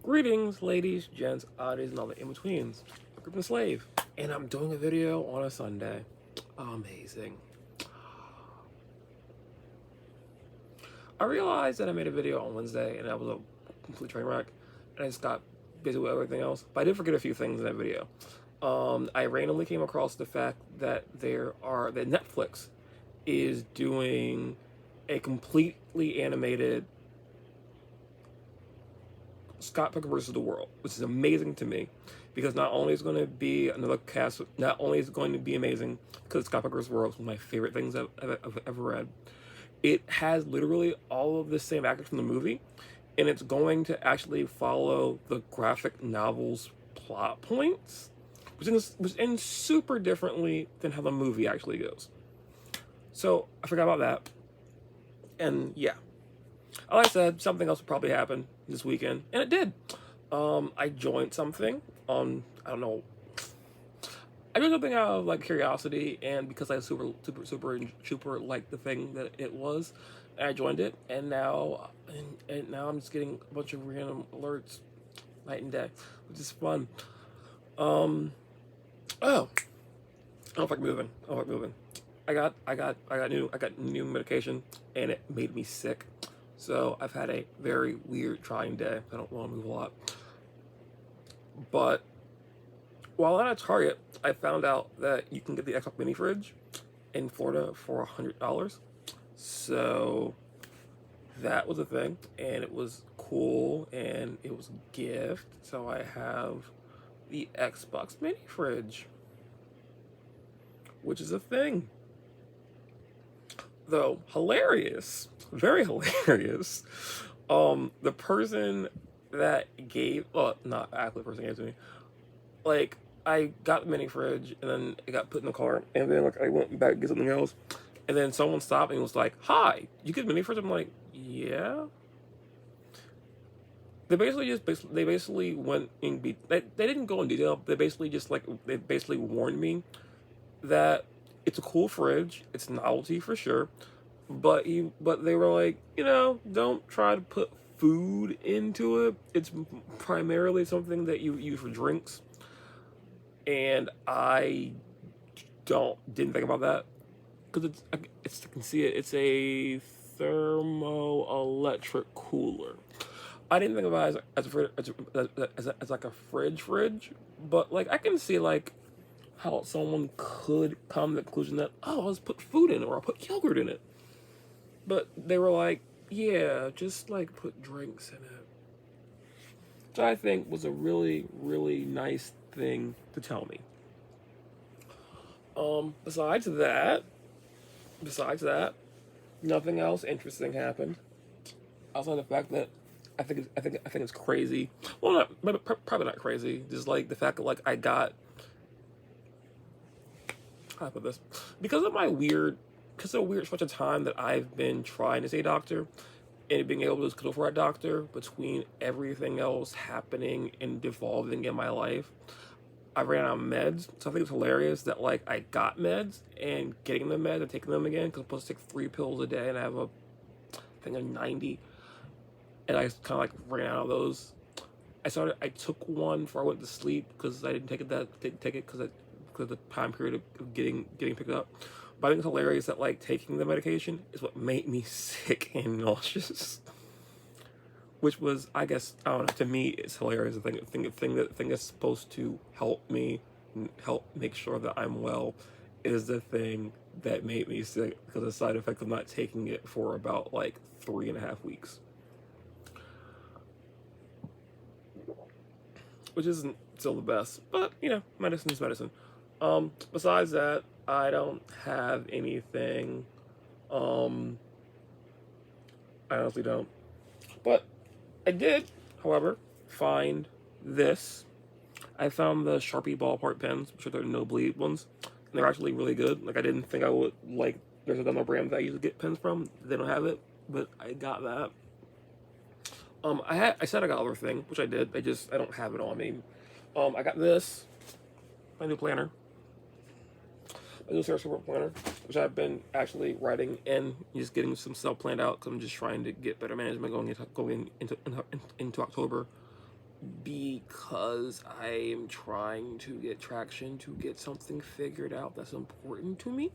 Greetings, ladies, gents, oddies, and all the in-betweens. I'm Griffin Slave, and I'm doing a video on a Sunday. Amazing. I realized that I made a video on Wednesday, and that was a complete train wreck, and I just got busy with everything else. But I did forget a few things in that video. I randomly came across the fact that that Netflix is doing a completely animated Scott Pilgrim versus the World, which is amazing to me, because not only is it going to be another cast, not only is it going to be amazing because Scott Pilgrim versus the World is one of my favorite things I've ever read. It has literally all of the same actors from the movie, and it's going to actually follow the graphic novel's plot points, which ends super differently than how the movie actually goes. So I forgot about that, and yeah. Like I said, something else would probably happen this weekend, and it did. I joined something on, I don't know, I joined something out of like curiosity, and because I super liked the thing that it was, I joined it, and now I'm just getting a bunch of random alerts night and day, which is fun. Oh, I don't like moving. I don't like moving. I got new medication, and it made me sick. So I've had a very weird, trying day. I don't want to move a lot. But while at Target, I found out that you can get the Xbox mini fridge in Florida for $100. So that was a thing, and it was cool, and it was a gift. So I have the Xbox mini fridge, which is a thing. Though hilarious, very hilarious. The person that gave, well, not actually the person gave it to me. Like, I got the mini fridge, and then it got put in the car, and then like I went back to get something else, and then someone stopped and was like, "Hi, you get the mini fridge?" I'm like, "Yeah." They basically went in. They didn't go in detail. They basically warned me that it's a cool fridge. It's novelty for sure. But they were like, don't try to put food into it. It's primarily something that you use for drinks. And I didn't think about that, because I can see it. It's a thermoelectric cooler. I didn't think about it as like a fridge, but like I can see like how someone could come to the conclusion that, oh, I'll just put food in it, or I'll put yogurt in it. But they were like, yeah, just like put drinks in it. Which I think was a really, really nice thing to tell me. Besides that, nothing else interesting happened. Outside the fact that I think it's crazy. Well, probably not crazy. Just like the fact that like I got, how do I put this? Because of a weird stretch of time that I've been trying to say doctor, and being able to just go for a doctor between everything else happening and devolving in my life, I ran out of meds. So I think it's hilarious that like I got meds, and getting the meds and taking them again, because I'm supposed to take 3 pills a day, and I have a thing of 90, and I kind of like ran out of those. I took one before I went to sleep, because I didn't take it because the time period of getting picked up. But I think it's hilarious that like taking the medication is what made me sick and nauseous. Which was, I guess, I don't know, to me it's hilarious. The thing that's supposed to help make sure that I'm well is the thing that made me sick, because the side effect of not taking it for about like 3.5 weeks. Which isn't still the best, but medicine's medicine. Besides that, I don't have anything. I honestly don't. But I did, however, find this. I found the Sharpie ballpark pens, which are the no bleed ones, and they're actually really good. Like, I didn't think I would like. There's another brand that I usually get pens from. They don't have it, but I got that. I said I got other thing, which I did. I don't have it on me. I got this, my new planner. My new Sarah planner, which I've been actually writing in, just getting some stuff planned out, because I'm just trying to get better management going into October. because I am trying to get traction to get something figured out that's important to me.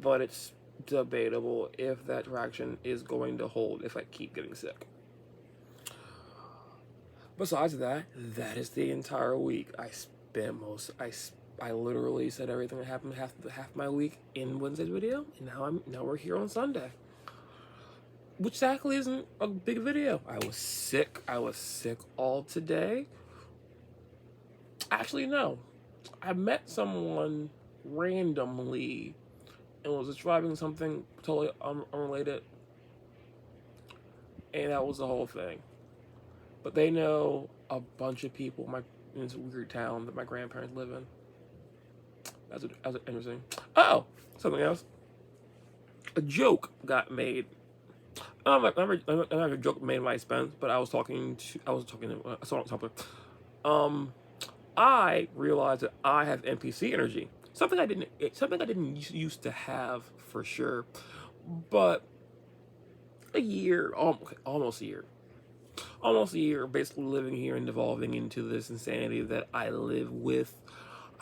But it's debatable if that traction is going to hold if I keep getting sick. Besides that, that is the entire week. I literally said everything that happened half my week in Wednesday's video, and now we're here on Sunday, which exactly isn't a big video. I was sick. I was sick all today. Actually, no. I met someone randomly and was describing something totally unrelated, and that was the whole thing. But they know a bunch of people in this weird town that my grandparents live in. That's interesting. Oh, something else. A joke got made. I'm not a joke made at my expense, but I was talking to something. I realized that I have NPC energy. Something I didn't used to have for sure, but almost a year, basically living here and devolving into this insanity that I live with.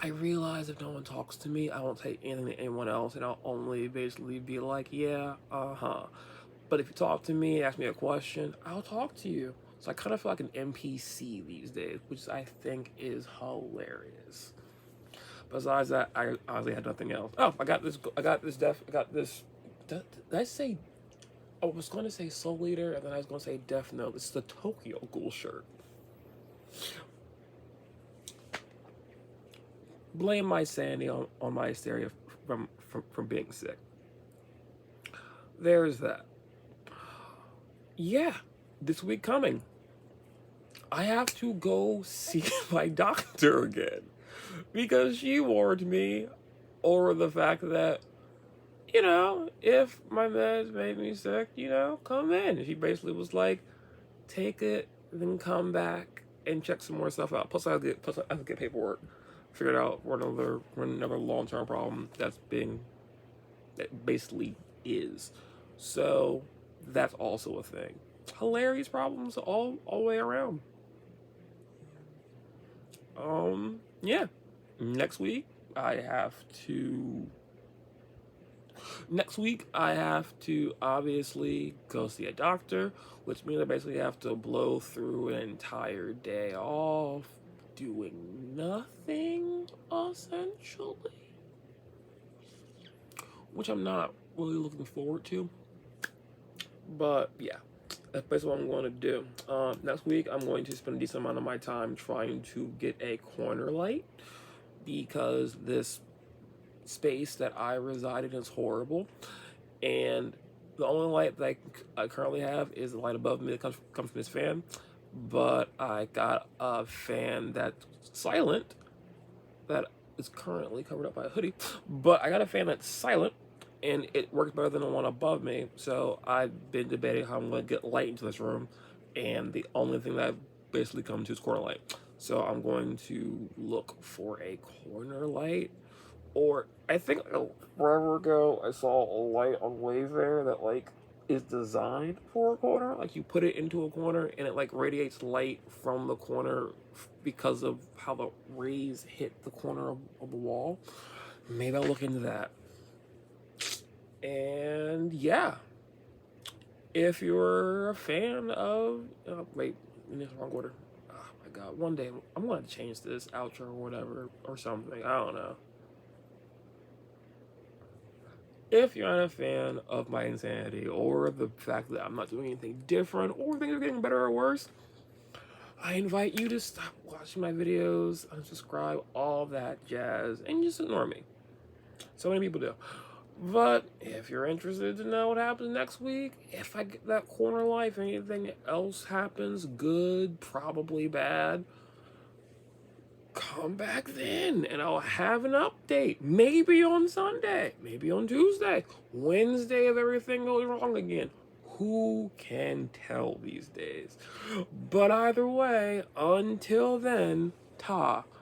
I realize if no one talks to me, I won't say anything to anyone else, and I'll only basically be like, yeah, But if you talk to me, ask me a question, I'll talk to you. So I kind of feel like an NPC these days, which I think is hilarious. Besides that, I honestly had nothing else. Oh, I got this. Did I say? I was going to say Soul Leader, and then I was going to say Death Note. This is the Tokyo Ghoul shirt. Blame my sanity on my hysteria from being sick. There's that. Yeah, this week coming, I have to go see my doctor again because she warned me over the fact that, if my meds made me sick, come in. And she basically was like, take it, then come back and check some more stuff out. Plus I have to get paperwork figured out for another long-term problem that basically is. So that's also a thing. Hilarious problems all the way around. Yeah. Next week I have to obviously go see a doctor, which means I basically have to blow through an entire day off doing nothing, essentially. Which I'm not really looking forward to. But yeah, that's basically what I'm going to do. Next week, I'm going to spend a decent amount of my time trying to get a corner light because this space that I reside in is horrible, and the only light that I currently have is the light above me that comes from this fan. But I got a fan that's silent that is currently covered up by a hoodie. But I got a fan that's silent, and it works better than the one above me. So I've been debating how I'm going to get light into this room, and the only thing that I've basically come to is corner light. So I'm going to look for a corner light, or I think forever ago I saw a light on Wayfair that is designed for a corner. Like you put it into a corner and it radiates light from the corner because of how the rays hit the corner of the wall. Maybe I'll look into that. And yeah, if you're a fan of wait, in the wrong order. Oh my god, one day I'm going to change this outro or whatever or something. I don't know. If you're not a fan of my insanity or the fact that I'm not doing anything different or things are getting better or worse, I invite you to stop watching my videos, unsubscribe, all that jazz, and just ignore me. So many people do. But if you're interested to know what happens next week, if I get that corner life, anything else happens, good, probably bad, come back then and I'll have an update. Maybe on Sunday, maybe on Tuesday, Wednesday if everything goes wrong again. Who can tell these days? But either way, until then, ta.